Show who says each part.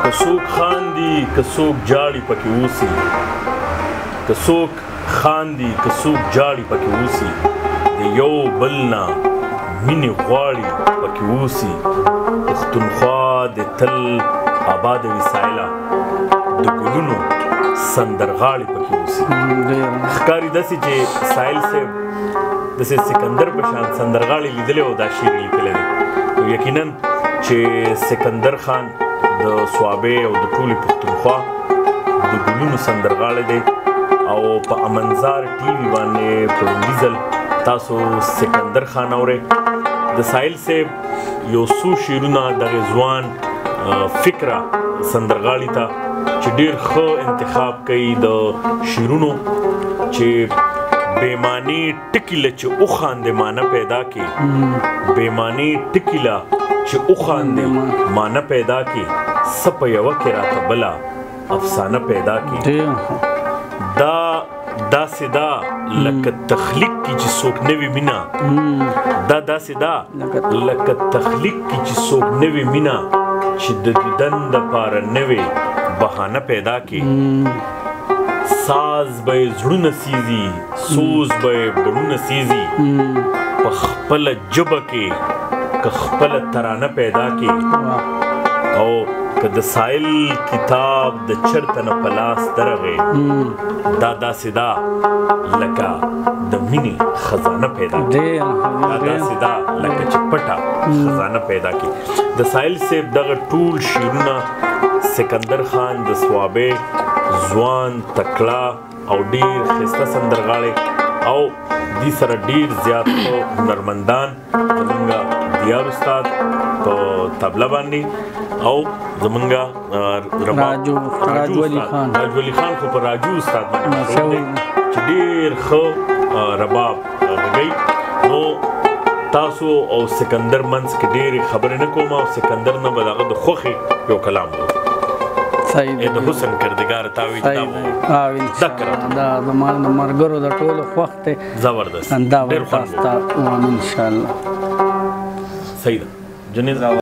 Speaker 1: که څوک خاندي که څوک جاړي پکې اوسي که څوک خاندي که څوک جاړي پکې اوسي د یو بل نه مینې غواړي پکې اوسي پښتونخوا د تل آباد وسایله د ګلونو سندرغاړي پکې اوسي ښکاري داسې چې ساحل صاحب داسې سکندر په شان سندرغاړي لیدلی او دا شعر لیکلی دی یقینا چې سکندر خان د صوابۍ او د ټولې پښتونخوا د ګلونو سندرغاړی دی او په امنزار ټي وي باندې په لومړي ځل تاسو سکندر خان اورئ د ساحل صاحب یو څو شعرونه دغې ځوان فکره سندرغاړي ته چې ډېر ښه انتخاب کوي د شعرونو چې بېماني ټکي له چې وخاندې معنه پیدا کړي بېماني ټکي له چې وخاندې معنه پیدا کړي څه په یوه کې راته بله افسانه پیدا کړي دا داسې ده لکه تخلیق کې چې څوک نوې مینه دا داسې ده لکه تخلیق کې چې څوک نوې مینه چې د دیدن دپاره نوې بهانه پیدا کړي ساز به یې زړونه سیزي سوز به یې بڼونه سیزي په خپله ژبه کې که خپله ترانه پیدا کړي او که د ساحل کتاب د چرته نه په لاس درغې دا داسې ده لکه د مینې خزانه پیدا کړي دا داسې ده لکه چې پټه خزانه پیدا کړي د ساحل صاحب دغه ټول شعرونه سکندر خان د صوابۍ ځوان تکړه او ډېر ښایسته سندرغاړی او دې سره ډېر زیات هنرمندان زمونږ دیار استاد په طبله باندې او زمونږ راجو علي خان خو په راجو استاد باندې چې ډېر ښه رباب غږوي نو تاسو او سکندر منځ کې ډېرې خبرې نه کوم او سکندر نه به د هغه د خوښې یو کلام و د حسن کردګار تاوی دا
Speaker 2: زما د ملګرو د ټولو خوښ دی
Speaker 1: زبردست
Speaker 2: دا به تاسو ته ووایم انشاءالله
Speaker 1: صحیح ده جنید